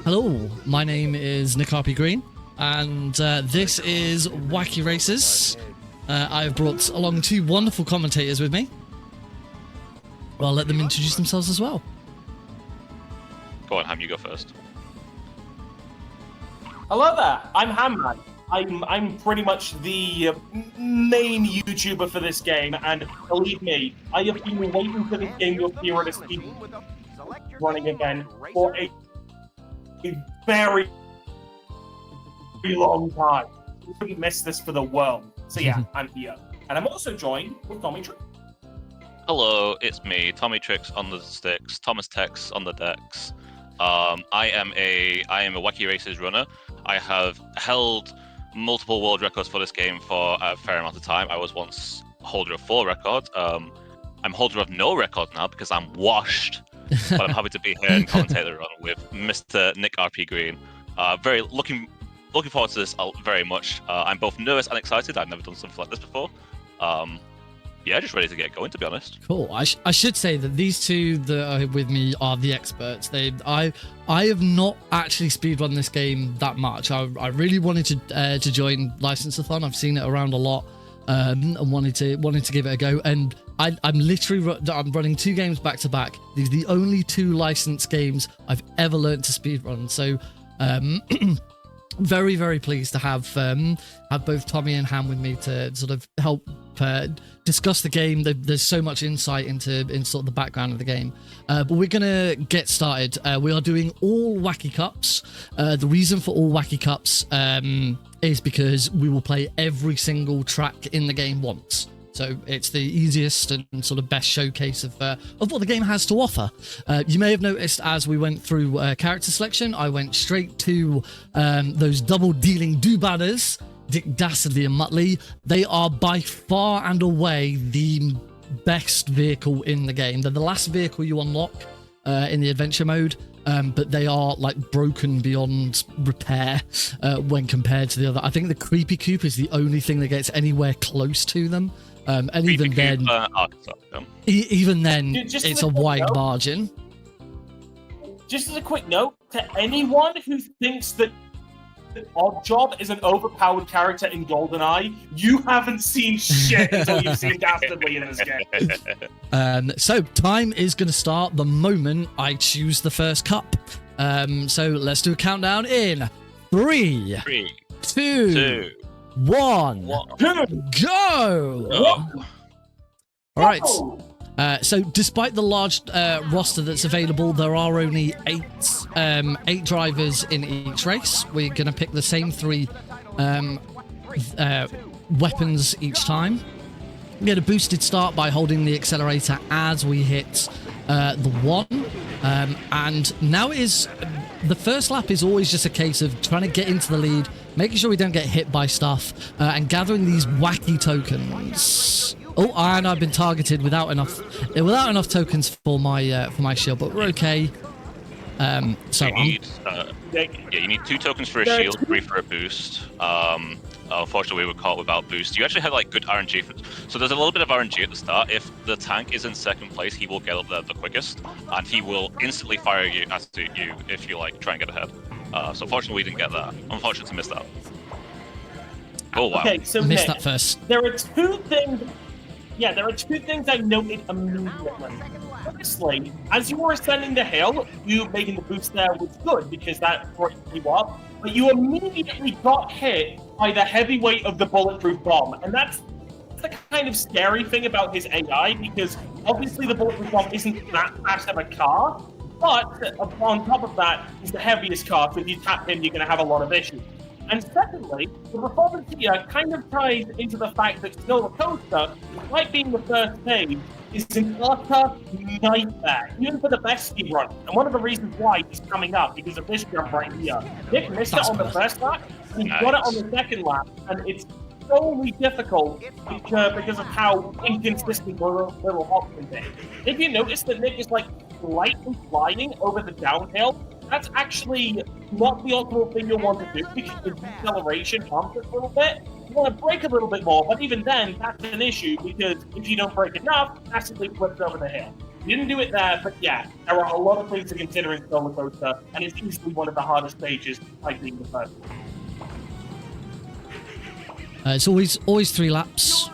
Hello, my name is NickRPGreen, and this is Wacky Races. I've brought along two wonderful commentators with me. Well, I'll let them introduce themselves as well. Go on, Ham, you go first. Hello there, I'm Hamman. I'm pretty much the main YouTuber for this game, and believe me, I have been waiting for this game to appear at a speed running event for a very long time. You couldn't miss this for the world. So yeah, I'm here. And I'm also joined with Tommy Tricks. Hello, it's me, Tommy Tricks on the sticks, Thomas Tex on the decks. I am a Wacky Races runner. I have held multiple world records for this game for a fair amount of time. I was once holder of 4 records. I'm holder of no record now because I'm washed. But I'm happy to be here and commentate the run with Mr. NickRPGreen. Very looking forward to this very much. I'm both nervous and excited. I've never done something like this before. Yeah, just ready to get going, to be honest. Cool. I should say that these two that are with me are the experts. I have not actually speedrun this game that much. I really wanted to join License-a-thon. I've seen it around a lot, and wanted to give it a go. And I'm running 2 games back to back. These are the only 2 licensed games I've ever learned to speedrun. So, very, very pleased to have both Tommy and Ham with me to sort of help discuss the game. There's so much insight into sort of the background of the game. But we're gonna get started. We are doing all Wacky Cups. The reason for all Wacky Cups is because we will play every single track in the game once. So it's the easiest and sort of best showcase of what the game has to offer. You may have noticed as we went through character selection, I went straight to those double-dealing do-badders, Dastardly and Muttley. They are by far and away the best vehicle in the game. They're the last vehicle you unlock in the adventure mode, but they are like broken beyond repair when compared to the other. I think the Creepy Coop is the only thing that gets anywhere close to them. And even then, it's a wide margin. Just as a quick note, to anyone who thinks that Oddjob is an overpowered character in GoldenEye, you haven't seen shit until you've seen Dastardly in this game. So time is going to start the moment I choose the first cup. So let's do a countdown in 3, 2, 1, go! All right. So despite the large roster that's available, there are only 8 drivers in each race. We're going to pick the same 3 weapons each time. We get a boosted start by holding the accelerator as we hit the 1. And now it is... The first lap is always just a case of trying to get into the lead, making sure we don't get hit by stuff, and gathering these wacky tokens. Oh, and I've been targeted without enough tokens for my shield, but we're okay. So you need 2 tokens for a shield, 3 for a boost. Unfortunately, we were caught without boost. You actually had like good RNG. So there's a little bit of RNG at the start. If the tank is in 2nd place, he will get up there the quickest, and he will instantly fire you at you if you like try and get ahead. So unfortunately, we didn't get that. Unfortunate to miss that. Oh wow! Okay, so missed that first. There are 2 things. Yeah, there are 2 things I noted immediately. Firstly, as you were ascending the hill, you making the boost there was good because that brought you up, but you immediately got hit by the heavy weight of the bulletproof bomb, and that's the kind of scary thing about his AI, because obviously the bulletproof bomb isn't that fast of a car, but on top of that, he's the heaviest car, so if you tap him, you're going to have a lot of issues. And secondly, the performance here kind of ties into the fact that Snow Coaster, despite being the first page, is an utter nightmare, even for the best speedrun. And one of the reasons why he's coming up because of this jump right here. Nick missed it on the first lap, and he got it on the second lap, and it's solely difficult because of how inconsistent little options is. If you notice that Nick is like slightly flying over the downhill, that's actually not the optimal thing you'll want to do because the deceleration bumps it a little bit. You want to brake a little bit more, but even then, that's an issue because if you don't brake enough, it accidentally flips over the hill. Didn't do it there, but yeah, there are a lot of things to consider in Roller Coaster, and it's easily one of the hardest stages, like being the first one. It's always 3 laps,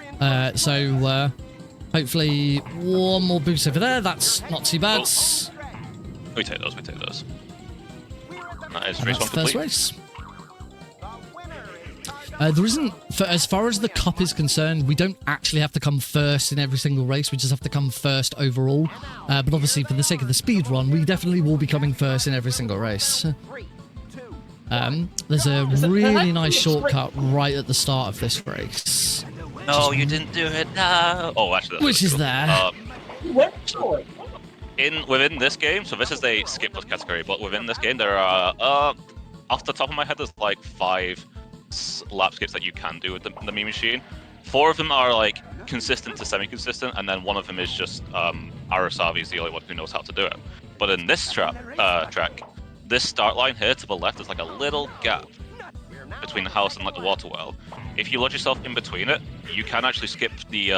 so hopefully one more boost over there. That's not too bad. We take those. That is And race that's 1 the first complete. race. There isn't, as far as the cup is concerned, we don't actually have to come first in every single race. We just have to come first overall. But obviously, for the sake of the speed run, we definitely will be coming first in every single race. There's a really nice shortcut right at the start of this race. No, you didn't do it now. Oh, actually, that's Which really is cool. there. You went for it. Within this game, so this is a skipless category, but within this game there are off the top of my head there's like 5 lap skips that you can do with the Mii machine. 4 of them are like consistent to semi-consistent, and then one of them is just Arasavi is the only one who knows how to do it. But in this track, this start line here to the left is like a little gap between the house and like the water well. If you lodge yourself in between it, you can actually skip the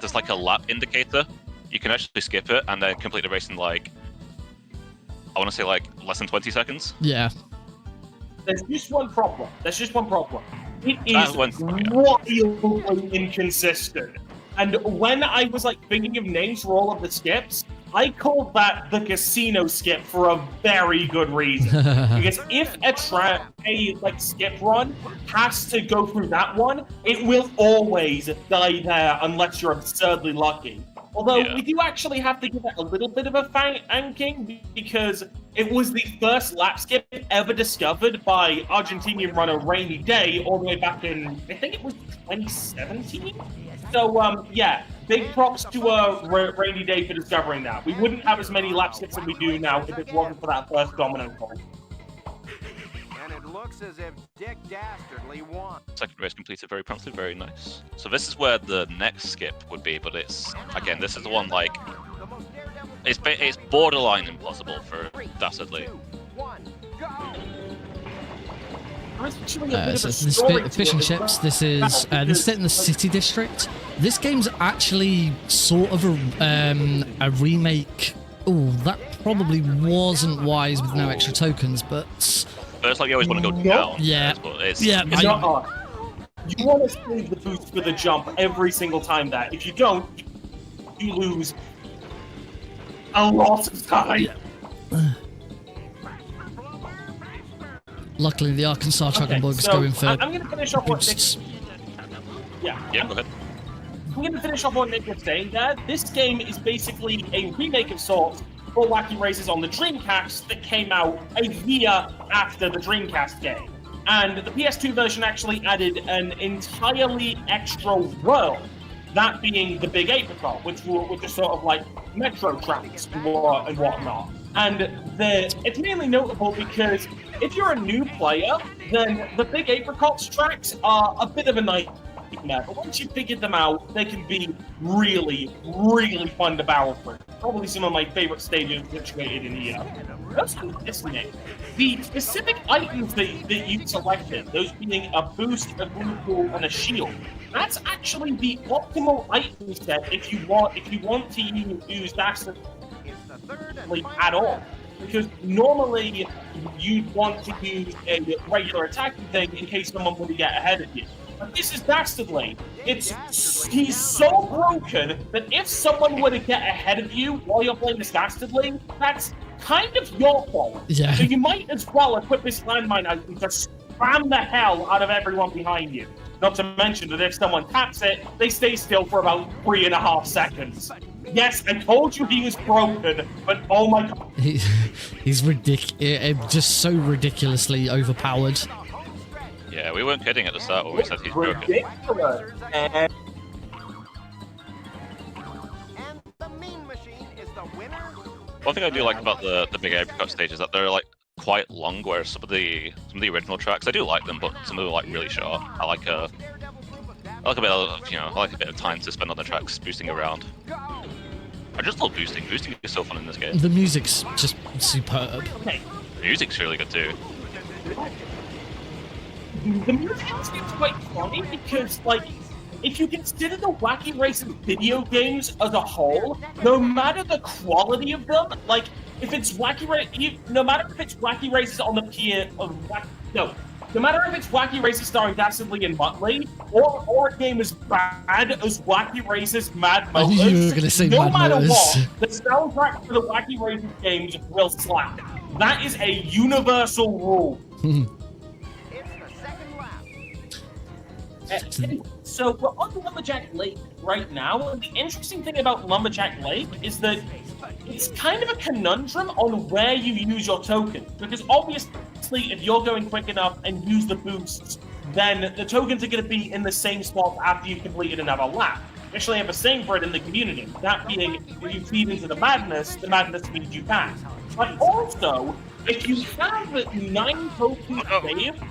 there's like a lap indicator. You can actually skip it and then complete the race in like, I want to say like less than 20 seconds. Yeah. There's just one problem. It That is one's- wildly inconsistent. And when I was like thinking of names for all of the skips, I called that the casino skip for a very good reason. Because if a like skip run has to go through that one, it will always die there unless you're absurdly lucky. Although Yeah. we do actually have to give it a little bit of a thanking because it was the first lap skip ever discovered by Argentinian runner Rainy Day all the way back in, I think it was 2017? So, yeah, big props to Rainy Day for discovering that. We wouldn't have as many lap skips as we do now if it wasn't for that first domino call. And it looks as if Dick Dastardly won. Second race completed very promptly, very nice. So this is where the next skip would be, but it's, again, this is the one like, it's borderline impossible for Dastardly. 3, 2, 1, go! There's actually a bit of So a this story to fish it and as chips. well. This is set in the city district. This game's actually sort of a remake. Oh, that probably wasn't wise with no extra tokens, but But it's like you always want to go Nope. down. Yeah. But it's, Yeah, it's You want to save the boost for the jump every single time that. If you don't, you lose a lot of time. luckily the Arkansas Dragon Bug's so going for I'm going to finish off what Nick... boosts. Yeah. yeah, go ahead. I'm going to finish off what Nick was saying there. This game is basically a remake of sorts for Wacky Races on the Dreamcast that came out a year after the Dreamcast game. And the PS2 version actually added an entirely extra world, that being the Big Apricot, which were just sort of like metro tracks and whatnot. And it's mainly notable because if you're a new player, then the Big Apricot's tracks are a bit of a nightmare. But once you figure them out, they can be really, really fun to barrel through. Probably some of my favorite stages situated in here. That's listening. The specific items that you selected, those being a boost, a blue pool, and a shield, that's actually the optimal item set if you want to use Dastardly at all. Because normally you'd want to use a regular attacking thing in case someone were to get ahead of you. But this is Dastardly. He's so broken that if someone were to get ahead of you while you're playing this Dastardly, that's kind of your fault. Yeah. So you might as well equip this landmine item to spam the hell out of everyone behind you. Not to mention that if someone taps it, they stay still for about 3.5 seconds. Yes, I told you he was broken, but oh my god. He's ridiculous, just so ridiculously overpowered. Yeah, we weren't kidding at the start when we said he's broken. Ridiculous. And And the Mean Machine is the winner. One thing I do like about the Big Apricot stage is that they're like quite long, whereas some of the original tracks, I do like them, but some of them are like really short. I like a bit of time to spend on the tracks boosting around. I just love boosting. Boosting is so fun in this game. The music's just superb. okay, The music's really good too. the music seems quite funny because, like, if you consider the Wacky Races video games as a whole, no matter the quality of them, like if it's no matter if it's Wacky Races on the no matter if it's Wacky Races starring Dastardly and Muttley, or a game as bad as Wacky Races Mad I Motors, knew you were going to say no Mad matter Motors. what, the soundtrack for the Wacky Races games will slap. That is a universal rule. So we're on Lumberjack Lake right now, and the interesting thing about Lumberjack Lake is that it's kind of a conundrum on where you use your token, because obviously if you're going quick enough and use the boosts, then the tokens are going to be in the same spot after you've completed another lap. We actually have a saying for it in the community, that being, if you feed into the madness means you pass. But also, if you have 9 tokens saved,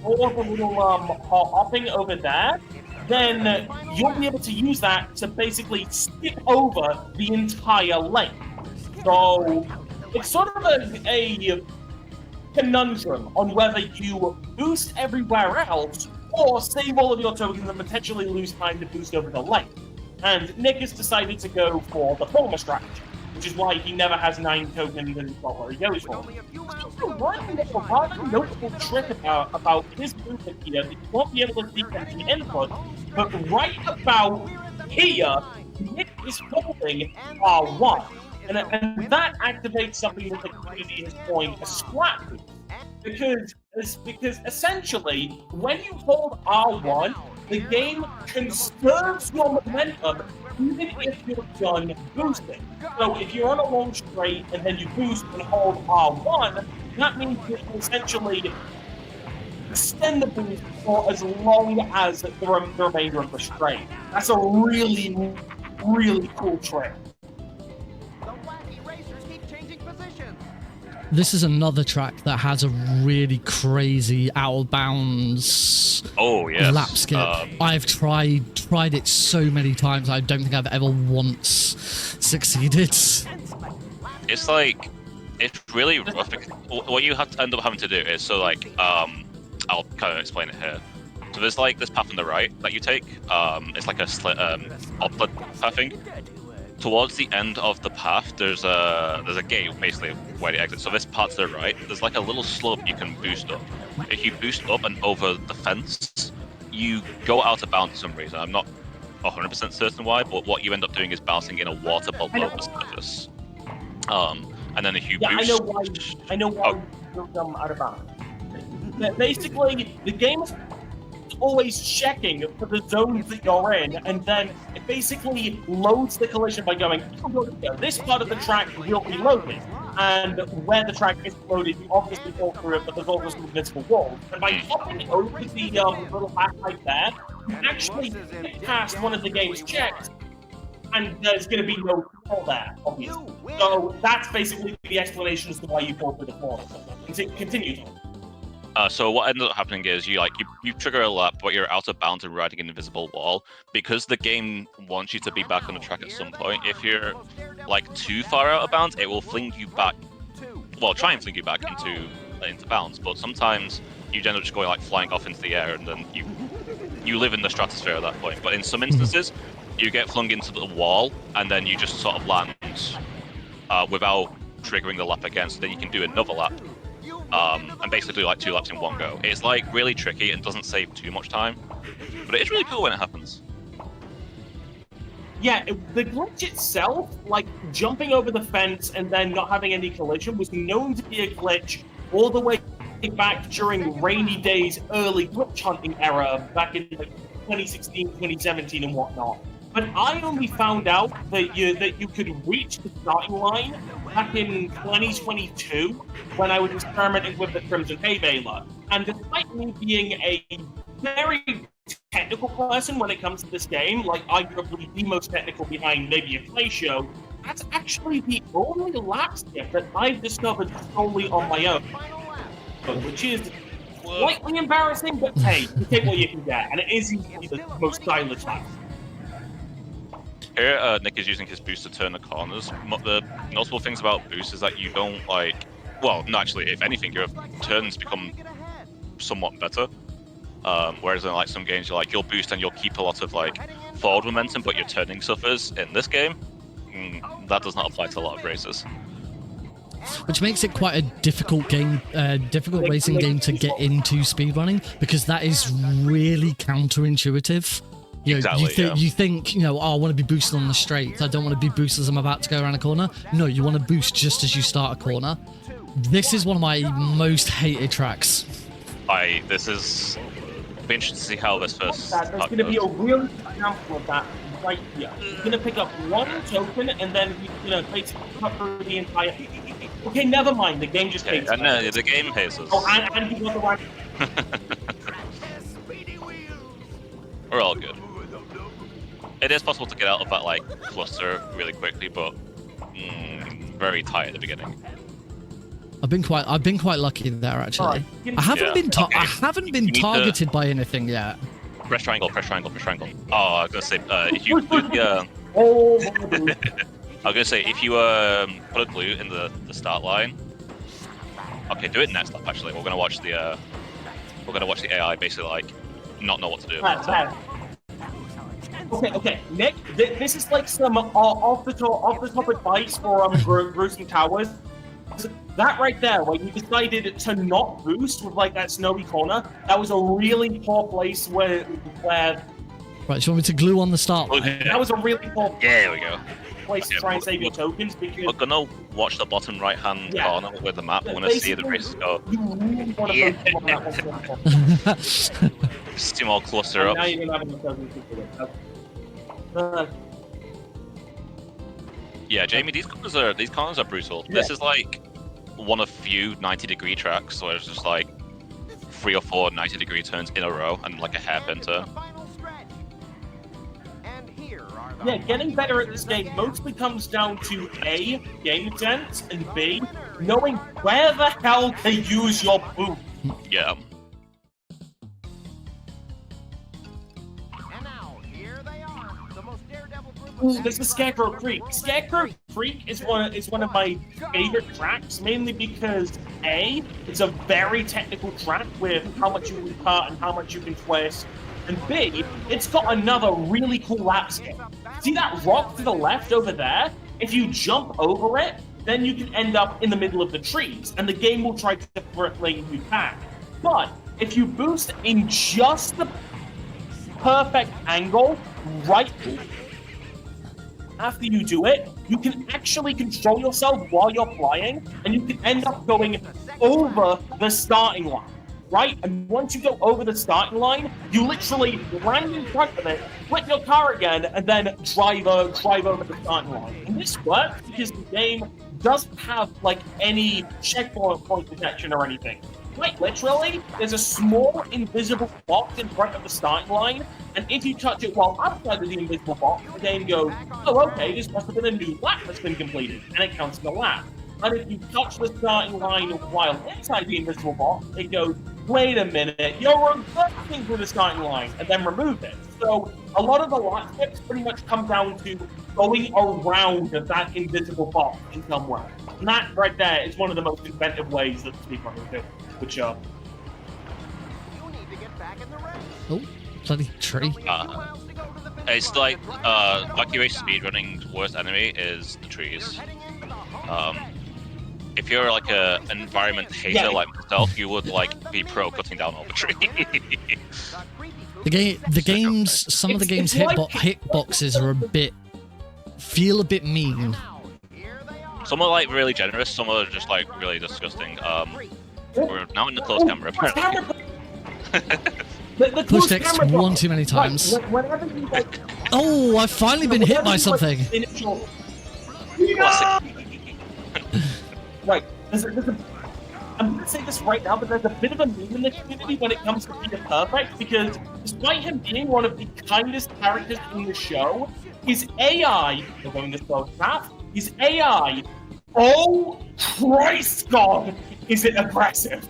or the little hopping over there, then you'll be able to use that to basically skip over the entire lake. So it's sort of a conundrum on whether you boost everywhere else or save all of your tokens and potentially lose time to boost over the lake. And Nick has decided to go for the former strategy, which is why he never has 9 tokens and not where he goes for. One rather notable trick about his movement here that you won't be able to see from the input, but right about here, Nick is holding R1. And that activates something that the community has coined a splat boost. Because essentially, when you hold R1, the game conserves your momentum even if you're done boosting. So if you're on a long straight and then you boost and hold R1, that means you can essentially extend the boost for as long as the remainder of the straight. That's a really, really cool trick. This is another track that has a really crazy out of bounds lap skip. I've tried it so many times. I don't think I've ever once succeeded. It's like, it's really rough. What you have to end up having to do is, so like, I'll kind of explain it here. So there's like this path on the right that you take. It's like a upward pathing. Towards the end of the path, there's a gate basically where you exit. So this part to the right, there's like a little slope you can boost up. If you boost up and over the fence, you go out of bounds for some reason. I'm not 100% certain why, but what you end up doing is bouncing in a water below the surface. And then if you boost, I know why you're out of bounds. Basically, the game is always checking for the zones that you're in, and then it basically loads the collision by going, this part of the track will be loaded, and where the track is loaded, you obviously fall through it, but there's also some invisible walls. And by hopping over the little path right there, you actually get past one of the game's checks, and there's going to be no fall there, obviously. So that's basically the explanation as to why you fall through the floor. Continue. So what ended up happening is you trigger a lap, but you're out of bounds and riding an invisible wall. Because the game wants you to be back on the track at some point, if you're like too far out of bounds, it will fling you back. Well, try and fling you back into bounds. But sometimes you end up just going like flying off into the air, and then you live in the stratosphere at that point. But in some instances, you get flung into the wall, and then you just sort of land without triggering the lap again. So then you can do another lap. And basically do like 2 laps in one go. It's like really tricky and doesn't save too much time, but it is really cool when it happens. Yeah, the glitch itself, like jumping over the fence and then not having any collision, was known to be a glitch all the way back during Rainy Day's early glitch hunting era back in like 2016, 2017 and whatnot. But I only found out that you could reach the starting line back in 2022 when I was experimenting with the Crimson Hay Baler. And despite me being a very technical person when it comes to this game, like arguably the most technical behind maybe a play show, that's actually the only lap skip that I've discovered solely on my own. Which is slightly embarrassing, but hey, you take what you can get, and it is usually the most stylish lap. Here, Nick is using his boost to turn the corners. The notable things about boost is that you don't like... Well, no, actually, if anything, your turns become somewhat better. Whereas in like some games, you'll boost and you'll keep a lot of like forward momentum, but your turning suffers. In this game, that does not apply to a lot of races. Which makes it quite a difficult game, difficult racing game to get into speedrunning, because that is really counterintuitive. You know, Exactly, you think, you know, oh, I want to be boosted on the straight. I don't want to be boosted as I'm about to go around a corner. No, you want to boost just as you start a corner. This is one of my most hated tracks. This is be interesting to see how this first. There's going to be a real example of that right here. He's going to pick up one token and then he's going to basically cover the entire. Okay, never mind. The game just hates us. No, the game hates us. Oh, and he got the right. We're all good. It is possible to get out of that like cluster really quickly, but very tight at the beginning. I've been quite lucky there actually. Right. I haven't been targeted by anything yet. Press triangle, press triangle, press triangle. Oh, I was gonna say if you put the. Oh, I was gonna say if you put a glue in the start line. Okay, do it next up. Actually, we're gonna watch the AI basically like not know what to do. Okay, Nick. This is like some off the top advice for gruesome towers. That right there, where you decided to not boost with like that snowy corner, that was a really poor place where. Right, do you want me to glue on the start line? That was a really poor Yeah, there we go. place to try and save your tokens because. We're gonna watch the bottom right hand corner with the map. We're gonna see the races go. You really want to focus on that one. Just see more cluster up. Now you're gonna have enough tokens to do it. Yeah, Jamie, these corners are brutal. Yeah. This is like one of few 90-degree tracks where it's just like 3 or 4 90-degree turns in a row and like a hairpin turn. Yeah, getting better at this game mostly comes down to A, game sense, and B, knowing where the hell to use your boot. Yeah. Ooh, this is Scarecrow Creek. Scarecrow Creek is one of my favorite tracks, mainly because A, it's a very technical track with how much you can cut and how much you can twist, and B, it's got another really cool lap skip. See that rock to the left over there? If you jump over it, then you can end up in the middle of the trees, and the game will try to bring you back. But if you boost in just the perfect angle, right after you do it, you can actually control yourself while you're flying, and you can end up going over the starting line, right? And once you go over the starting line, you literally land in front of it, flip your car again, and then drive over the starting line. And this works because the game doesn't have like any checkpoint detection or anything. Like literally, there's a small invisible box in front of the starting line, and if you touch it while outside of the invisible box, the game goes, oh okay, this must have been a new lap that's been completed, and it counts as a lap. And if you touch the starting line while inside the invisible box, it goes, wait a minute, you're reversing through the starting line, and then remove it. So a lot of the lap skips pretty much come down to going around that invisible box in some way. And that right there is one of the most inventive ways that speedrunners do. Good job. Oh, bloody tree. It's like Wacky Race speedrunning's worst enemy is the trees. If you're like an environment hater like myself, you would like be pro cutting down all the trees. Some of the game's hitboxes are feel a bit mean. Some are like really generous, some are just like really disgusting. We're now in the close camera apparently. The Push X one too many times. Right, whenever you like, Oh, I've finally been hit by something. Right, I'm going to say this right now, but there's a bit of a meme in the community when it comes to Peter Perfect, because despite him being one of the kindest characters in the show, his AI, we're going to slow path, his AI, oh Christ God, is it aggressive.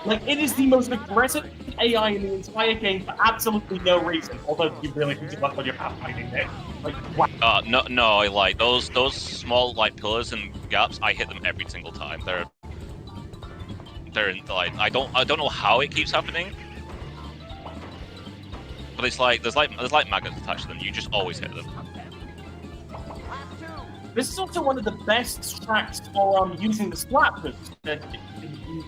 Like, it is the most aggressive AI in the entire game for absolutely no reason, although you really need to luck on your pathfinding there. Like, wow. No, like those small like pillars and gaps, I hit them every single time. They're like I don't know how it keeps happening, but it's like there's like magnets attached to them. You just always hit them. This is also one of the best tracks for using the slap boost.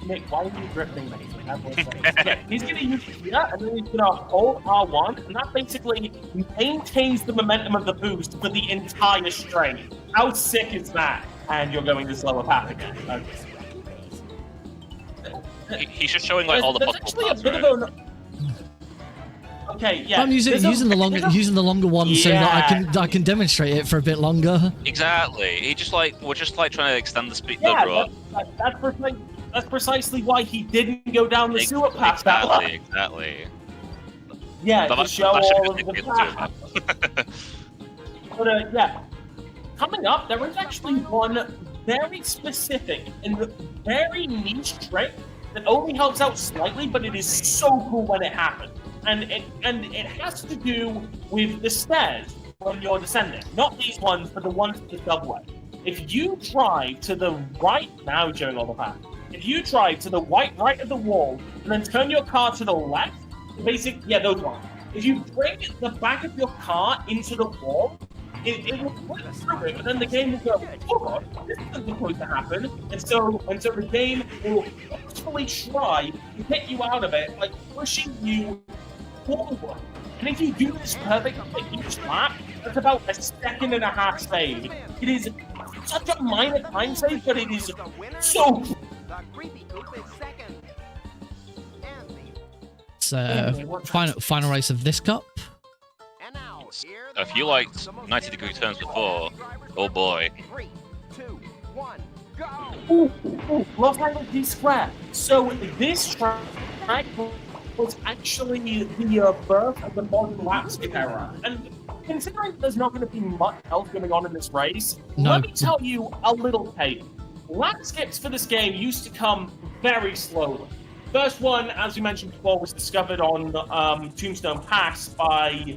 Nick, why are you drifting, mate? Yeah, he's going to use here, and then he's going to hold R1, and that basically maintains the momentum of the boost for the entire straight. How sick is that? And you're going the slower path again. Okay. He's just showing like all the possible paths, right? Okay, yeah. I'm using the longer one so that I can demonstrate it for a bit longer. Exactly. We're just like trying to extend the speed. Yeah, that's precisely why he didn't go down the sewer path that way. Exactly. Yeah, to show all of the path. paths. But yeah, coming up, there is actually one very specific and very niche trick that only helps out slightly, but it is so cool when it happens. And it has to do with the stairs when you're descending. Not these ones, but the ones to the subway. If you drive to the right, now showing all the path. If you drive to the right of the wall and then turn your car to the left, those ones. If you bring the back of your car into the wall, it will put through it, but then the game will go, oh god, this isn't supposed to happen. And so the game will forcefully try to get you out of it, like pushing you forward. And if you do this perfectly each lap, that's about a 1.5 seconds save. It is such a minor time save, but it is so final race of this cup. If you liked 90-degree turns before, oh boy. 3, 2, 1, go! Ooh, Los Angeles D Square. So this track was actually the birth of the modern lap skip era. And considering there's not going to be much else going on in this race, let me tell you a little tale. Lap skips for this game used to come very slowly. First one, as we mentioned before, was discovered on Tombstone Pass by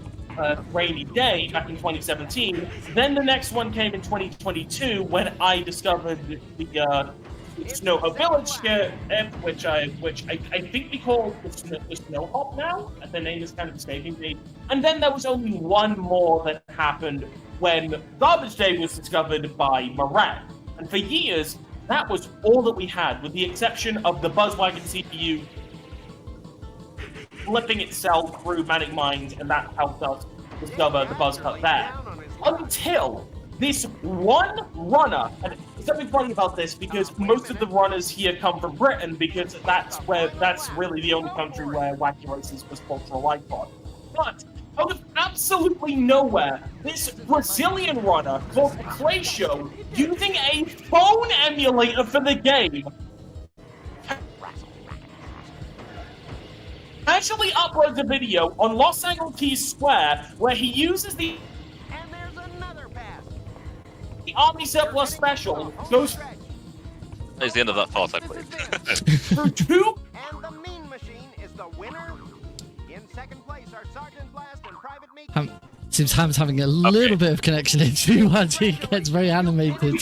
Rainy Day back in 2017. Then the next one came in 2022 when I discovered the Snowhop Village skip, which I think we call the Snow Hop now. The name is kind of escaping me. And then there was only one more that happened when Garbage Day was discovered by Moran. And for years, that was all that we had, with the exception of the Buzzwagon CPU flipping itself through Manic Mind, and that helped us discover the buzz cut there. Until this one runner, and there's something funny about this because most of the runners here come from Britain because that's really the only country where Wacky Races was cultural icon. But out of absolutely nowhere, this Brazilian runner called Clay Show, using a phone emulator for the game, actually uploads a video on Los Angeles Square where he uses the Army Surplus Special, goes It's the end of that part I played. through two. And the Mean Machine is the winner. In second place are Sergeant Blast and Private Meat. Seems Ham's having a little bit of connection issue as he gets very animated with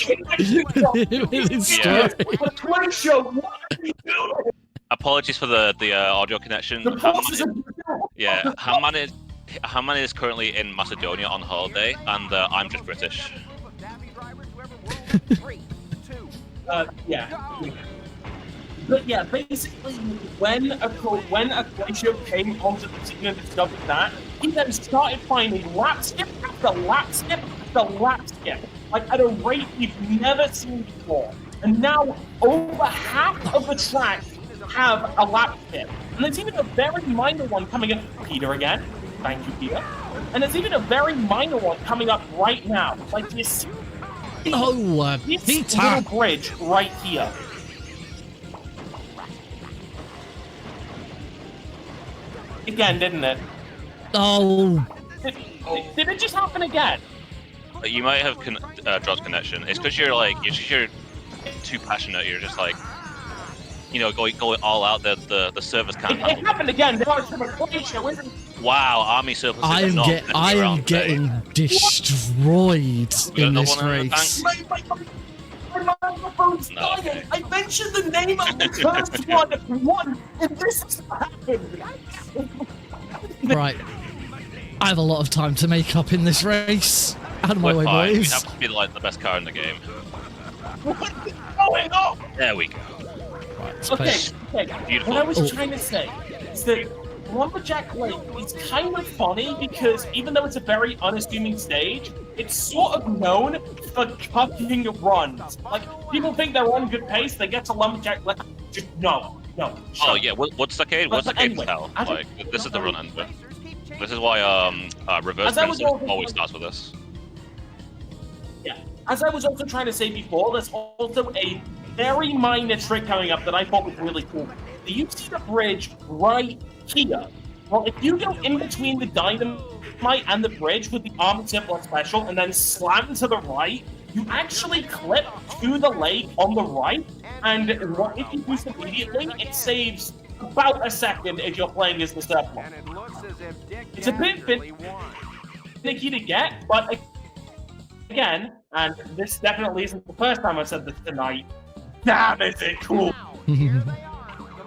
his story. Clay Show, what are you doing? Apologies for the audio connection. Hamman is currently in Macedonia on holiday, and I'm just British. But yeah, basically, when a Clay Show came onto the scene and discovered that, he then started finding lap skip after lap skip after lap skip, like at a rate we've never seen before. And now over half of the tracks have a lap skip. And there's even a very minor one coming up. Peter again. Thank you, Peter. And there's even a very minor one coming up right now. Like this little bridge right here. Again, didn't it? Oh. Did it just happen again? You might have dropped connection. It's because you're too passionate. You're just like, going all out. The servers can't. It happened again. There was some Clay Show, isn't it? Wow, Army Surplus. I am getting destroyed in this race. My microphone's dying. I mentioned the name of the first one, and this has happened. Right. I have a lot of time to make up in this race. Out of my We're way, fine. We boys. have to be like the best car in the game. What is going on? There we go. Let's Okay, push. okay. Beautiful. What I was Oh. trying to say is that Lumberjack Lake is kind of funny because even though it's a very unassuming stage, it's sort of known for cutting runs. Like, people think they're on good pace, they get to Lumberjack Lake, just no. Oh shut yeah, Woodstockade But anyway, hell. I Like think- this is the run engine. This is why reverse As I was Crimson always- always starts with this. Yeah. As I was also trying to say before, there's also a very minor trick coming up that I thought was really cool. Do you see the bridge right here? Well, if you go in between the dynamite and the bridge with the armored Skipless special and then slam to the right, you actually clip to the lake on the right, and if you boost immediately, it saves about a second if you're playing as the Surplus. And it looks as if Dick It's a bit really won. Sticky to get, but again, and this definitely isn't the first time I've said this tonight, damn is it cool! Here they are.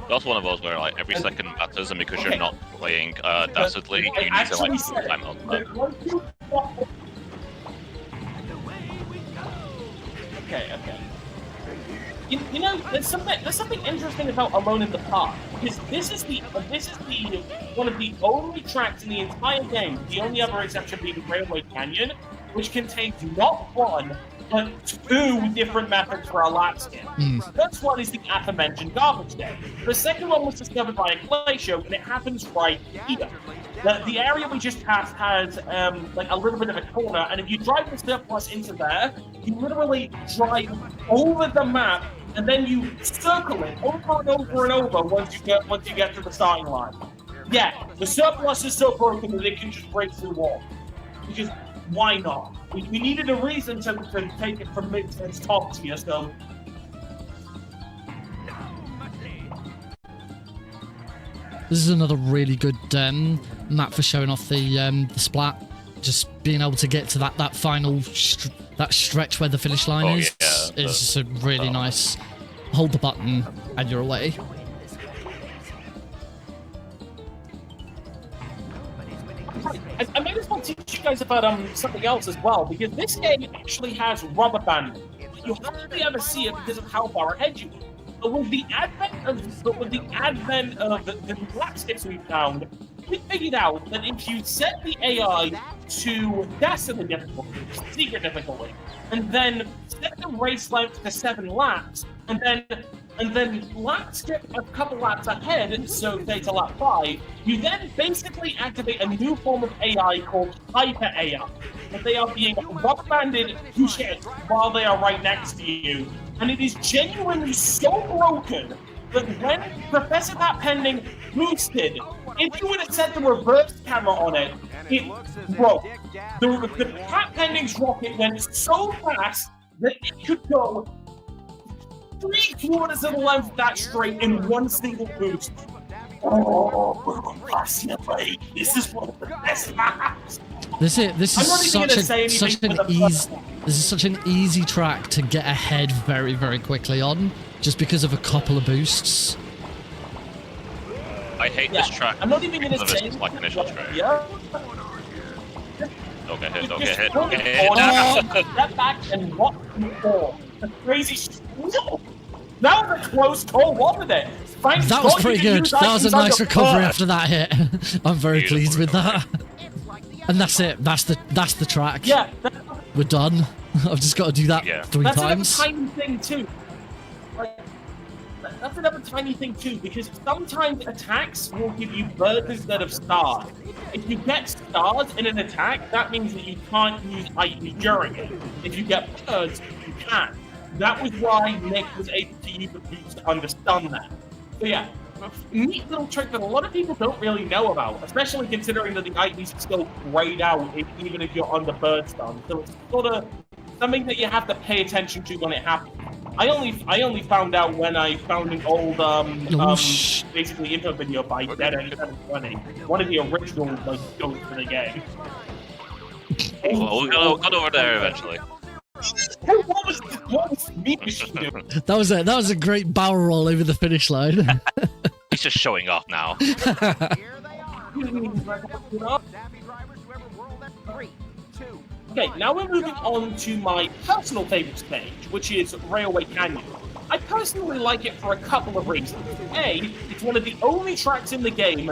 It's also one of those where like every second matters, and because Okay. you're not playing Dastardly, I you need to actually like said time up. that once you- Okay. You know, there's something interesting about Alone in the Park, because this is the one of the only tracks in the entire game, the only other exception being Railway Canyon, which contains not one but two different methods for a lap skip. The first one is the aforementioned garbage day. The second one was discovered by a glacier, and it happens right here. The area we just passed has like a little bit of a corner, and if you drive the Surplus into there, you literally drive over the map, and then you circle it over and over and over once you get to the starting line. Yeah, the Surplus is so broken that it can just break through walls. Because why not? We needed a reason to take it from mid to top tier, so This is another really good map for showing off the splat. Just being able to get to that final that stretch where the finish line Oh, is yeah, is just a really nice. Hold the button and you're away. I may as well teach you guys about something else as well, because this game actually has rubber banding. You hardly ever see it because of how far ahead you are. But with the advent of the lap skips we found, we figured out that if you set the AI to Dastardly difficulty, secret difficulty, and then set the race length to 7 laps, and then lap skip a couple laps ahead, so say to lap 5, you then basically activate a new form of AI called Hyper AI. But they are being rubber banded to shit while they are right next to you. And it is genuinely so broken that when Professor Pat Pending boosted, if you would have set the reverse camera on it, it broke. The Pat Pending's rocket went so fast that it could go 3/4 of the length of that straight in one single boost. Oh, possibly. This is one of the best maps. This I'm not is even gonna say anything for the first one. this is such an easy track to get ahead very, very quickly on, just because of a couple of boosts. I hate Yeah, this track. I'm not even going to because of say its, like initial track. Yeah. Don't get hit. Don't Just get hit. hold Don't get it hit. on, step back and watch the ball. The crazy. No. That was a close call, wasn't it? Thank That was God you pretty didn't good. use That was a items on nice your recovery first. after that hit. I'm very Beautiful pleased with that. recovery. And that's it. That's the track. Yeah, We're done. I've just got to do that Yeah. 3 that's times. another tiny thing too. Like, that's another tiny thing too, because sometimes attacks will give you birds instead of stars. If you get stars in an attack, that means that you can't use items during it. If you get birds, you can. That was why Nick was able to use the boost to understand that. So yeah, a neat little trick that a lot of people don't really know about, especially considering that the items are still grayed out even if you're under bird stun. So it's sort of something that you have to pay attention to when it happens. I only found out when I found an old basically info video by Dead720, one of the original like goats for the game. Well, we'll go over there eventually. What was me machine doing? That was a great barrel roll over the finish line. He's just showing off now. Here they are. Dappy drivers Okay, now we're moving on to my personal favorite stage, which is Railway Canyon. I personally like it for a couple of reasons. A, it's one of the only tracks in the game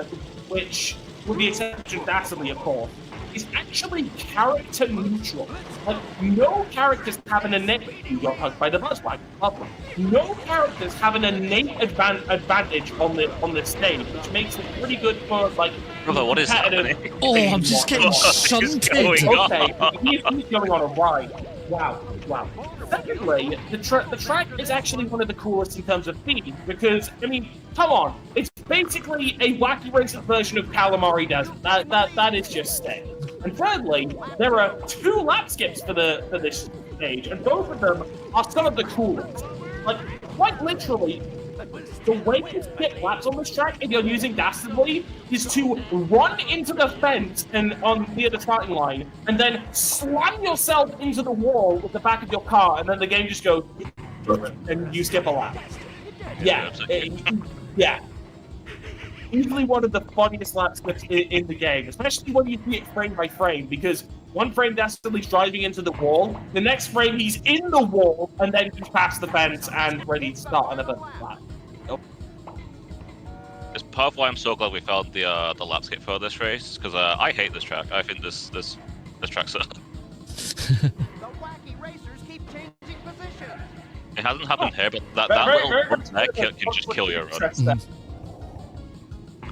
which, with the exception of Dastardly, of course, is actually character neutral. Like, no characters have an innate... You got hugged by the bus wagon. Lovely. No characters have an innate advantage on the stage, which makes it pretty good for, like... Brother, what is happening? Oh, I'm just getting shunted. Okay, he's going on a ride. Wow. Secondly, the track is actually one of the coolest in terms of theme, because, I mean, come on, it's basically a Wacky Racer version of Calamari Desert. That is just sick. And thirdly, there are 2 lap skips for this stage, and both of them are some of the coolest. Like, quite literally, the way you skip laps on this track, if you're using Dastardly, is to run into the fence and near the starting line, and then slam yourself into the wall with the back of your car, and then the game just goes, and you skip a lap. Yeah, yeah. Easily one of the funniest lap skips in the game, especially when you see it frame by frame, because one frame Dastardly's driving into the wall, the next frame he's in the wall, and then he's past the fence and ready to start another lap. It's part of why I'm so glad we found the lap skip for this race, because I hate this track. I think this track sucks. The Wacky Racers keep changing position. It hasn't happened here, but that little run there can just kill your run.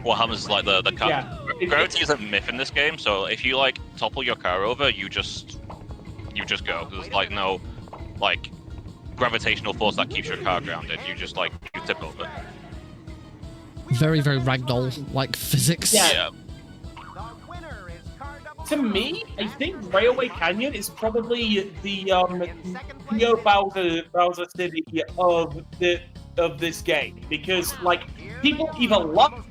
What happens is like the car. Yeah. Gravity is a myth in this game, so if you like topple your car over, you just go. There's like no like gravitational force that keeps your car grounded. You just like you tip over. Very, very ragdoll, like physics. Yeah. The winner is card number To me, I think Railway Canyon is probably the Neo Bowser City of this game, because like people either love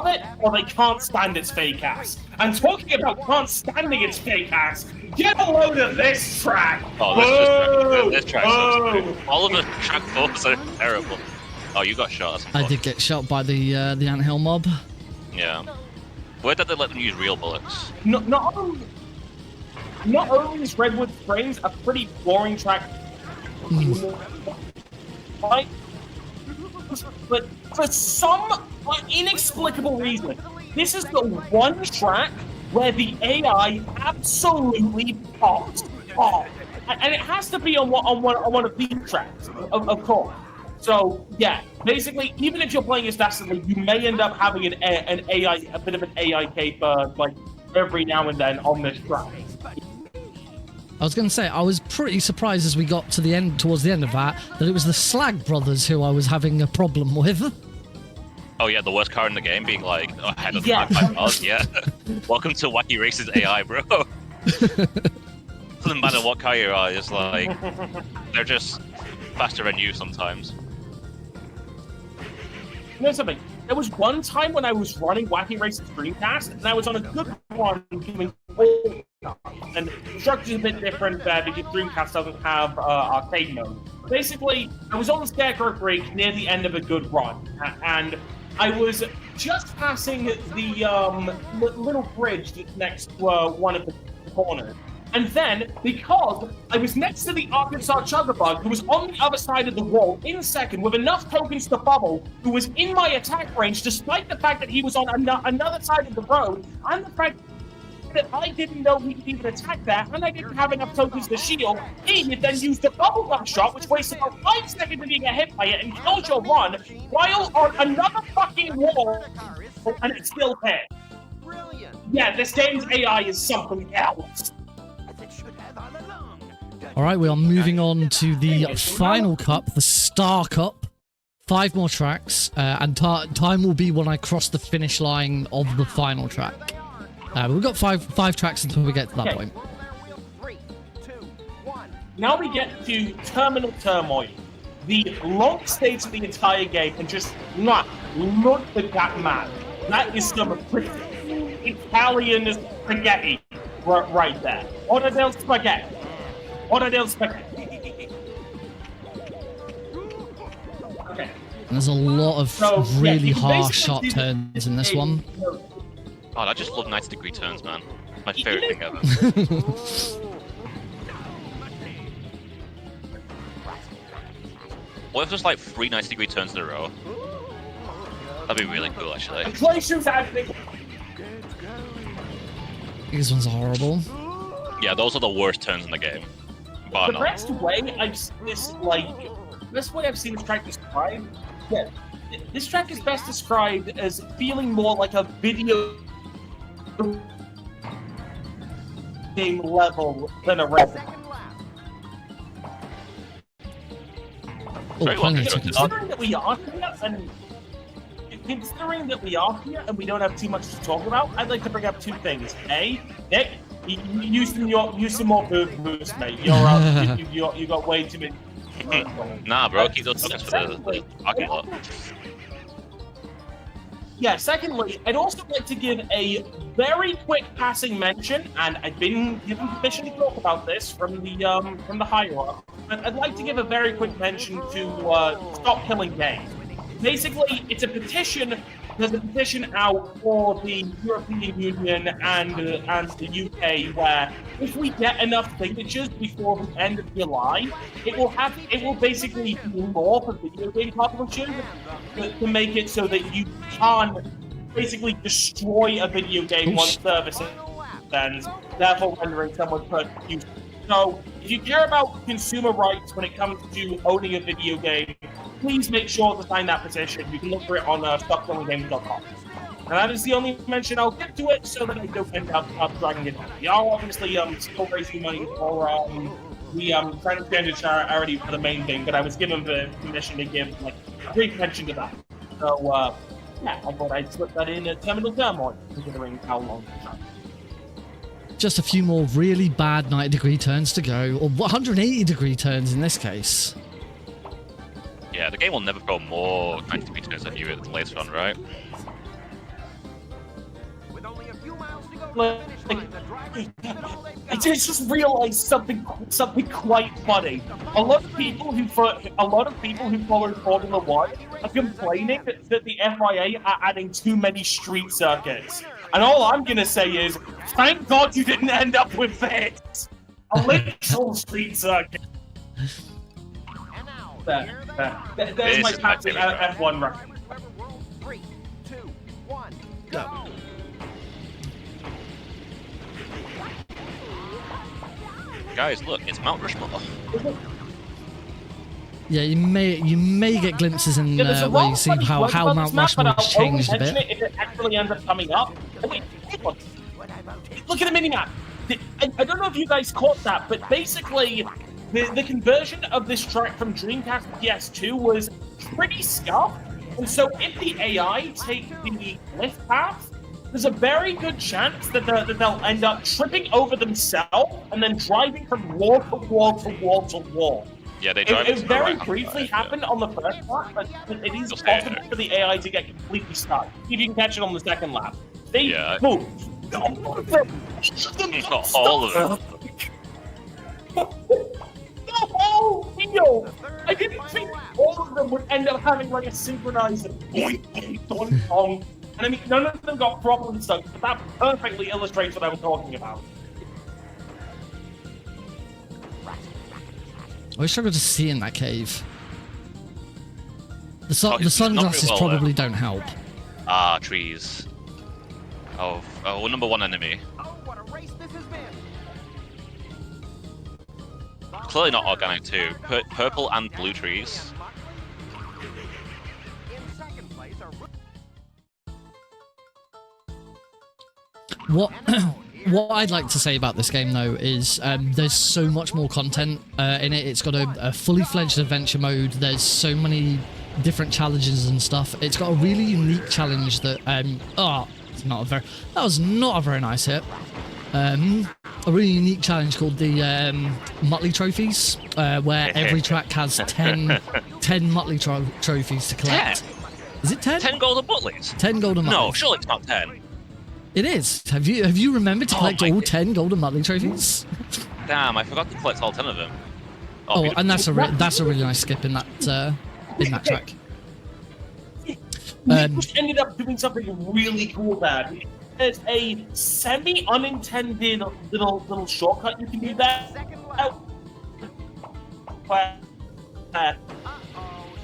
it or they can't stand its fake ass. And talking about can't standing its fake ass, get a load of this track. Oh, this track sucks. All of the track fours are terrible. Oh, you got shot. That's I did get shot by the anthill mob. Yeah. Where did they let them use real bullets? Not only is Redwood Springs a pretty boring track, right? But for some inexplicable reason, this is the one track where the AI absolutely pops off, and it has to be on one of these tracks, of course. So yeah, basically, even if you're playing as Dastardly, you may end up having a bit of an AI caper like every now and then on this track. I was going to say, I was pretty surprised as we got to towards the end of that it was the Slag brothers who I was having a problem with. Oh yeah, the worst car in the game being like ahead of the 5 cars. Yeah. Welcome to Wacky Races AI, bro. Doesn't matter what car you are, it's like they're just faster than you sometimes. You know something? There was one time when I was running Wacky Races Dreamcast, and I was on a good run doing all and the structure's a bit different there because Dreamcast doesn't have arcade mode. Basically, I was on the Scarecrow Creek near the end of a good run, and I was just passing the little bridge that's next to one of the corners. And then, because I was next to the Arkansas Chuggabug, who was on the other side of the wall in second with enough tokens to bubble, who was in my attack range, despite the fact that he was on another side of the road, and the fact that I didn't know he could even attack that, and I didn't have enough tokens to shield, he then used a bubblegum shot, which wastes about 5 seconds of being hit by it and kills your run, while on another fucking wall, and it still hit. Brilliant. Yeah, this game's AI is something else. All right, we are moving on to the final cup, the Star Cup. 5 more tracks, and time will be when I cross the finish line of the final track. We've got five tracks until we get to that point. 3, 2, 1. Now we get to Terminal Turmoil, the long stage of the entire game, and just look at that map. That is some pretty Italian spaghetti right there. Order del spaghetti. Order del spaghetti. Okay. There's a lot of really harsh sharp turns in this one. God, I just love 90-degree turns, man. My favorite thing ever. What if there's like 3 90-degree turns in a row? That'd be really cool, actually. Inflation's happening. These ones are horrible. Yeah, those are the worst turns in the game. Bar The none. best way I've seen this, I've seen this track described, yeah, this track is best described as feeling more like a video game level than a racing. Oh, Very plenty well of tickets. Considering that we are here and we don't have too much to talk about, I'd like to bring up 2 things. A, Nick, use some more boost, mate. You got way too many. Nah, bro, keep those tokens for the parking lot. Yeah, secondly, I'd also like to give a very quick passing mention, and I've been given permission to talk about this from the higher up, but I'd like to give a very quick mention to Stop Killing Games. Basically, it's a petition. There's a petition out for the European Union and the UK where if we get enough signatures before the end of July, it will basically be law for video game publishers to make it so that you can't basically destroy a video game once service ends, therefore rendering someone's purchase useless. So, if you care about consumer rights when it comes to owning a video game, please make sure to sign that petition. You can look for it on stopkillinggames.com. And that is the only mention I'll get to it, so that I don't end up dragging it on. We are obviously still raising money for the transgender charity for the main thing, but I was given the permission to give a brief mention to that. So, yeah, I thought I'd slip that in at Terminal Turmoil, considering how long it's been. Just a few more really bad 90-degree turns to go, or 180-degree turns in this case. Yeah, the game will never throw more 90-degree turns at you later on, right? With only a few miles to go to the finish line, the drivers I just realized something quite funny. A lot of people who follow Formula One are complaining that the FIA are adding too many street circuits. And all I'm gonna say is, thank God you didn't end up with this. A literal street circuit. And now, There's This my is my classic favorite track. F1 record. 3, 2, 1, go! Guys, look, it's Mount Rushmore. Yeah, you may get glimpses in Yeah, there's a where lot you of see funny how words about Mount this map, but Rushmore I'll only changed a mention bit. it if it actually ends up coming up. Oh, wait, look. Look at the minimap. I don't know if you guys caught that, but basically, the conversion of this track from Dreamcast to PS2 was pretty scuffed. And so if the AI take the lift path, there's a very good chance that they'll end up tripping over themselves and then driving from wall to wall to wall to wall. Yeah, they drive It into the very right-hand briefly side, happened on the first lap, but it is Just stay possible there. for the AI to get completely stuck. If you can catch it on the second lap. They Yeah. move. All of them. The whole field! I didn't think all of them would end up having like a synchronized boing, boing, boing, boing. And I mean, none of them got properly stuck, but that perfectly illustrates what I was talking about. I struggle to see in that cave. The, Oh, the it's not very sunglasses well probably there. don't help. Ah, trees. Oh, number 1 enemy. Oh, what a race this has been! Clearly not organic too. Purple and blue trees. In second place are What what I'd like to say about this game though is there's so much more content in it. It's got a fully fledged adventure mode. There's so many different challenges and stuff. It's got a really unique challenge that that was not a very nice hit. A really unique challenge called the Muttley trophies, where every track has 10 Muttley trophies to collect. 10? Is it 10? 10 golden buttleys? 10 golden Mutleys. No, surely it's not 10. It is. Have you remembered to Oh collect my all God. 10 golden Muttley trophies? Damn, I forgot to collect all 10 of them. Oh, beautiful. and that's a really nice skip in that track. We just ended up doing something really cool there. there's a semi-unintended little shortcut you can do there. Second left. Where,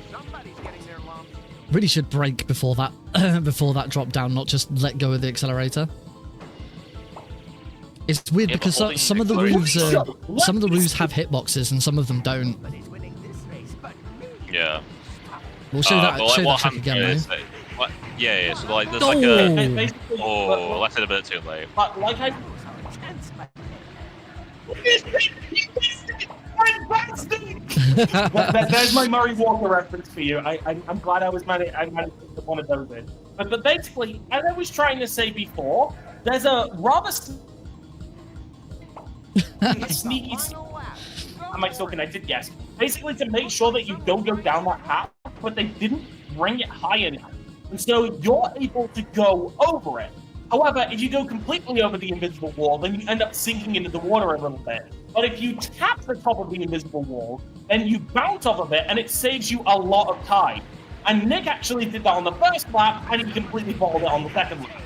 Somebody's getting their lumps. Really should brake before that before that drop down, not just let go of the accelerator. It's weird Yeah, but because holding some of the accelerator- roofs have hitboxes and some of them don't. But he's winning this race, but Yeah. We'll show that, but like, show what that trick happened again, is though. that- what- yeah, so like there's Oh! like a. and basically, Oh, that's a bit too late. but like I. There's my Murray Walker reference for you. I'm glad I managed to put one of those in. But basically, as I was trying to say before, there's a rather sneaky. Am I still connected? Yes. Basically, to make sure that you don't go down that path, but they didn't bring it high enough, and so you're able to go over it. However, if you go completely over the invisible wall, then you end up sinking into the water a little bit. But if you tap the top of the invisible wall, then you bounce off of it, and it saves you a lot of time. And Nick actually did that on the first lap, and he completely bottled it on the second lap.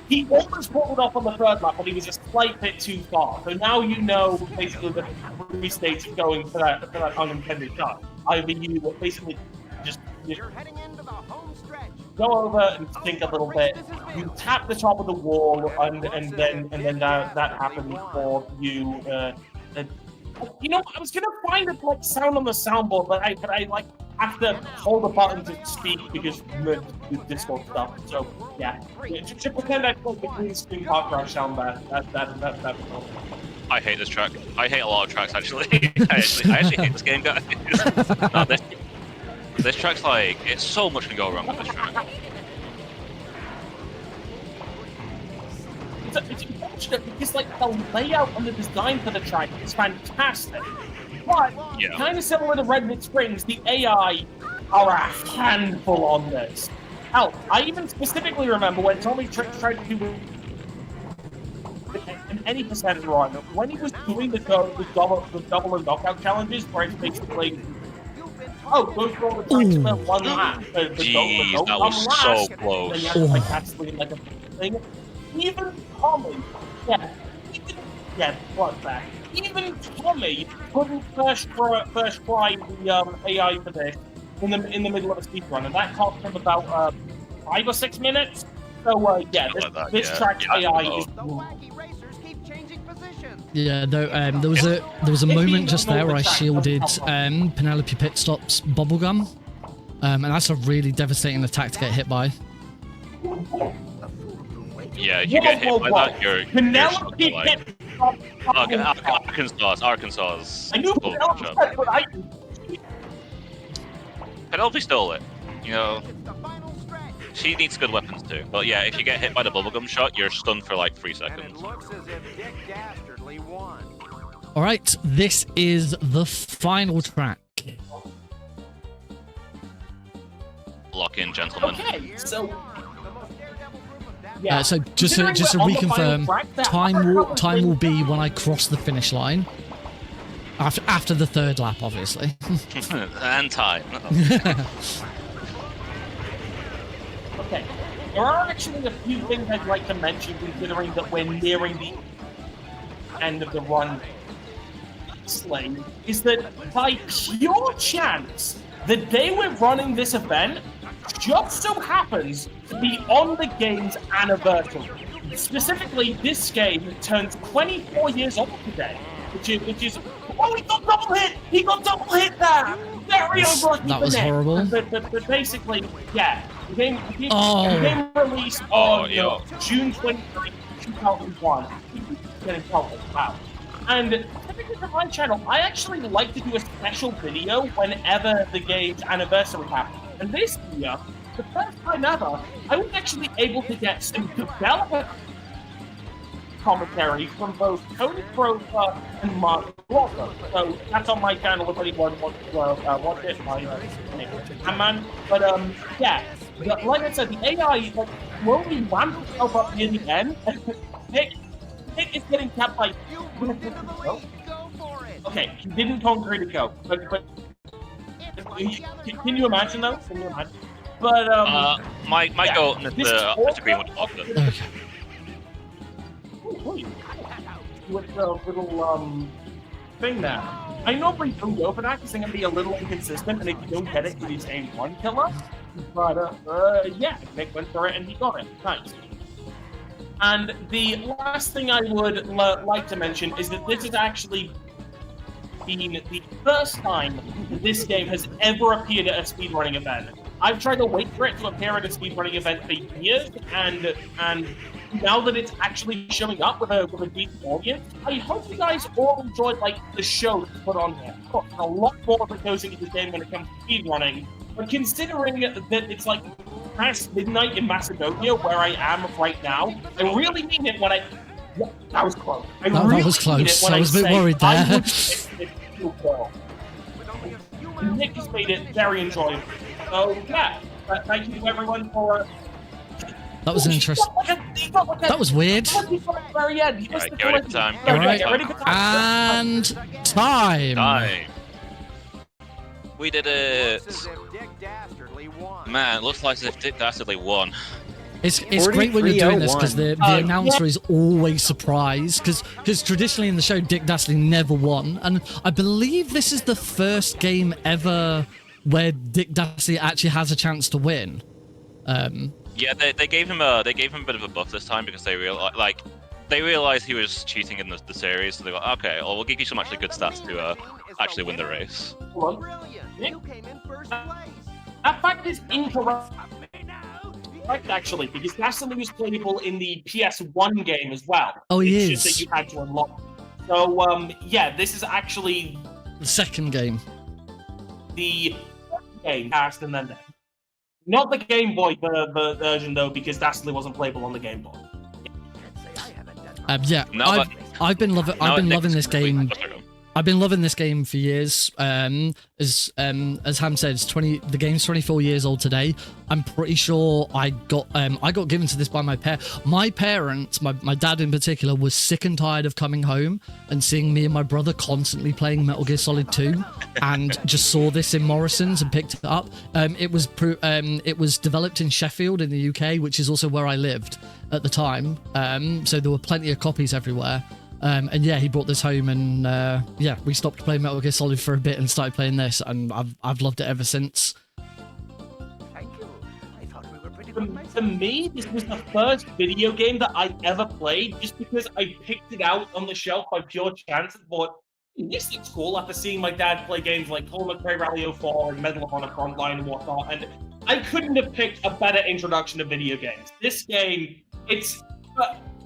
He almost pulled it off on the third lap, but he was a slight bit too far. So now you know basically the three states of going for that unintended shot. Either you basically just You're heading into the home stretch. go over and sink a little bit. You tap the top of the wall, and then that happens for you. You know, I was gonna find a like sound on the soundboard, but I like have to hold a button to speak because with Discord stuff. So yeah, to pretend I played the green screen car crash sound there. That's cool. I hate this track. I hate a lot of tracks actually. I actually hate this game, guys. No, this track's like, it's so much can go wrong with this track. It's unfortunate because like the layout and the design for the track is fantastic, but Yeah. kind of similar to Redwood Springs, the AI are a handful on this. Hell, I even specifically remember when Tommy tried to do an any percent run when he was doing the double and knockout challenges, where it's basically go through all the tracks for one lap. Jeez, that was so close. Then you have to like actually like a thing. Even Tommy, what's that? Even Tommy couldn't first try the AI for this in the middle of a speed run, and that cost him about 5 or 6 minutes. So this track's AI is. The wacky racers keep changing positions. Yeah, though, there was a moment just there where I shielded Penelope Pitstop's bubblegum, and that's a really devastating attack to get hit by. Yeah, you get hit by that, you're Penelope stuck for life. Pitstop. Arkansas. I knew Penelope said, but Penelope stole it. You know, It's the final stretch. she needs good weapons too. But yeah, if you get hit by the bubblegum shot, you're stunned for like 3 And it seconds. looks as if Dick Dastardly won. All right, this is the final track. Lock in, gentlemen. Okay, so The most daredevil group of daft- yeah. So just to Considering we're on the final reconfirm, track, that time will be when I cross the finish line. After the third lap, obviously. And time. Okay. There are actually a few things I'd like to mention, considering that we're nearing the end of the run. Slane is that by pure chance, the day we're running this event just so happens to be on the game's anniversary. Specifically, this game turns 24 years old today, which is oh, he got double hit! He got double hit there! Very unlucky That for was Nick. horrible. But basically, yeah, the game Oh. released Oh, on yo. June 23, 2001. Getting trouble. Wow. And typically for my channel, I actually like to do a special video whenever the game's anniversary happens. And this year, the first time ever, I was actually able to get some developer commentary from both Tony Croker and Mark Walker. So that's on my channel if anyone wants to watch it. My name is man. But yeah, like I said, the AI like slowly ramps itself up near the end. Nick is getting tapped by. You were in the lead. Go for it. Okay, he didn't conquer to go, but can you imagine though? Can you imagine? But My yeah, goal is this Mr. Green would talk to. Okay. wait. With the little thing there. I normally don't go for that because I'm gonna be a little inconsistent, and if you don't get it, you just aim one killer. But yeah, Nick went for it and he got it. Nice. And the last thing I would like to mention is that this has actually been the first time that this game has ever appeared at a speedrunning event. I've tried to wait for it to appear at a speedrunning event for years, and now that it's actually showing up with a decent audience, I hope you guys all enjoyed like the show that's put on here. Of course, a lot more that goes into the game when it comes to speedrunning, but considering that it's like past midnight in Macedonia, where I am right now, I really mean it when I... Yeah, that was close. That was close. I was a bit worried there. Nick has made it very enjoyable. So, yeah, thank you everyone for... That was interesting. That was weird. Very end. Alright, get ready for time. All right, and time. We did it. Looks as if Dick Dastardly won. Man, it looks like as if Dick Dastardly won. It's great when you're doing this because the announcer is always surprised because traditionally in the show Dick Dastardly never won, and I believe this is the first game ever where Dick Dastardly actually has a chance to win. Yeah, they gave him a bit of a buff this time because they realized he was cheating in the series, so they go, okay, well we'll give you some actually good stats to actually win the race. Brilliant. You came in first place. That fact is incorrect. Correct, actually, because Dastardly was playable in the PS1 game as well. Oh, he it's is. Just that you had to unlock. So, yeah, this is actually The second game. the game, past and then. Not the Game Boy version though, because Dastardly wasn't playable on the Game Boy. Yeah, No, I've been loving this game. I've been loving this game for years. As Ham said, the game's 24 years old today. I'm pretty sure I got given to this by my parents. My dad in particular was sick and tired of coming home and seeing me and my brother constantly playing Metal Gear Solid 2, and just saw this in Morrison's and picked it up. It was developed in Sheffield in the UK, which is also where I lived at the time. So there were plenty of copies everywhere. And yeah, he brought this home, and yeah, we stopped playing Metal Gear Solid for a bit and started playing this, and I've loved it ever since. Thank you. I thought we were pretty good. To me, this was the first video game that I ever played, just because I picked it out on the shelf by pure chance and thought, this looks cool, after seeing my dad play games like Call McRae Rally 04 and Medal of Honor Frontline and whatnot, and I couldn't have picked a better introduction to video games. This game, it's...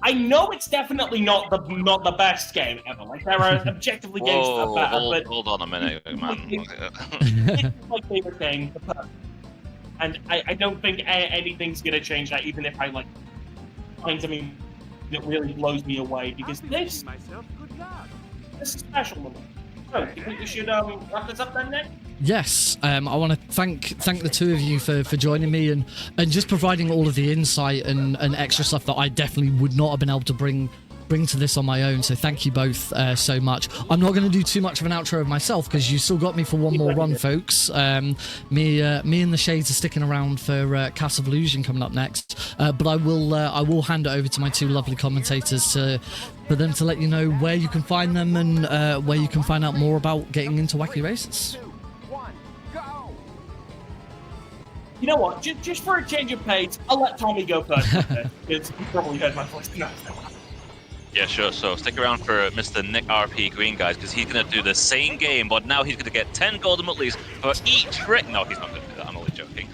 I know it's definitely not the best game ever. Like, there are objectively games that are better, but hold on a minute, man. it's my favorite game. And I don't think anything's gonna change that, even if I like find something that really blows me away, because this is special to me. So, do you think we should wrap this up then, Nick? Yes, I want to thank the two of you for joining me and just providing all of the insight and extra stuff that I definitely would not have been able to bring to this on my own. So thank you both so much. I'm not going to do too much of an outro of myself because you still got me for one more run, folks. Me and the Shades are sticking around for Cast of Illusion coming up next. But I will hand it over to my two lovely commentators for them to let you know where you can find them and where you can find out more about getting into Wacky Races. You know what? Just for a change of pace, I'll let Tommy go first, because you probably heard my voice enough. Yeah, sure. So stick around for Mr. NickRPGreen, guys, because he's going to do the same game, but now he's going to get 10 golden Muttleys for each trick. No, he's not going to do that. I'm only joking.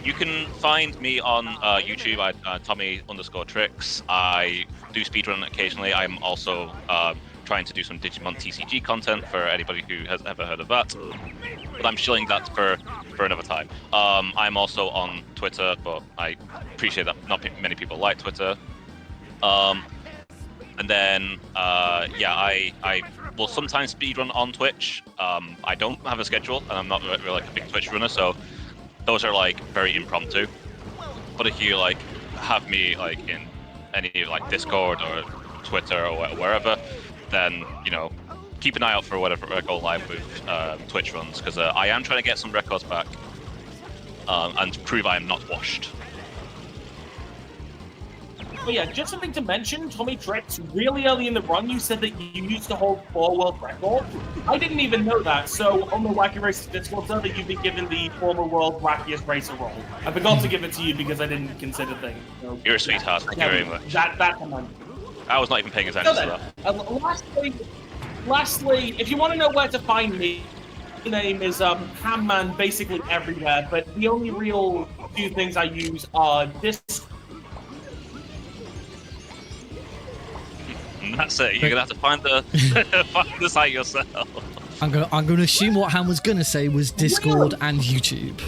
You can find me on YouTube at Tommy_Tricks. I do speedrun occasionally. I'm also trying to do some Digimon TCG content for anybody who has ever heard of that. But I'm shilling that for another time. I'm also on Twitter, but I appreciate that not many people like Twitter. And then, yeah, I will sometimes speedrun on Twitch. I don't have a schedule, and I'm not really like a big Twitch runner, so those are like very impromptu. But if you like have me like in any like Discord or Twitter or wherever, then you know, keep an eye out for whatever I go live with Twitch runs, because I am trying to get some records back and prove I am not washed. Oh yeah, just something to mention, Tommy Tricks, really early in the run, you said that you used to hold 4 world records. I didn't even know that, so on the Wacky Races Discord server, you've been given the former world wackiest racer role. I forgot to give it to you because I didn't consider things. So, You're a sweetheart, thank you very much. That's a man. I was not even paying attention to that. Lastly, if you want to know where to find me, my name is Hamman basically everywhere, but the only real 2 things I use are Discord. That's it. You're gonna have to find the find the site yourself. I'm gonna assume what Han was gonna say was Discord and YouTube.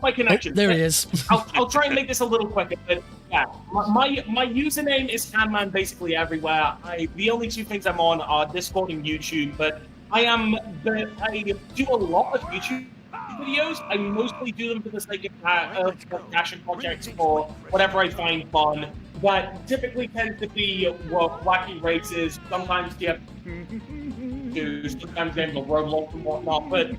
My connection. Oh, there he is. I'll try and make this a little quicker, but yeah, my username is Handman basically everywhere. The only 2 things I'm on are Discord and YouTube, but I do a lot of YouTube videos. I mostly do them for the sake of passion projects or whatever I find fun. But typically tends to be wacky races. Sometimes you have sometimes games of roadblocks and whatnot. But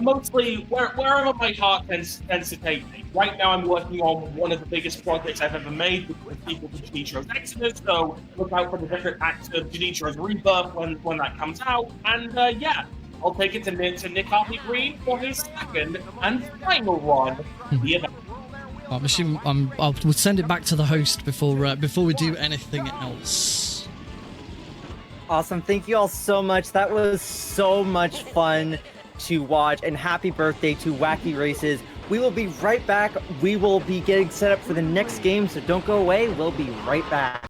mostly wherever my heart tends to take me. Right now, I'm working on one of the biggest projects I've ever made, which is the sequel to Janitro's Exodus. So look out for the different acts of Janitro's Rebirth when that comes out. And yeah. I'll take it to NickRPGreen for his second and final run. The event. I'm assuming I'll send it back to the host before we do anything else. Awesome. Thank you all so much. That was so much fun to watch. And happy birthday to Wacky Races. We will be right back. We will be getting set up for the next game, so don't go away. We'll be right back.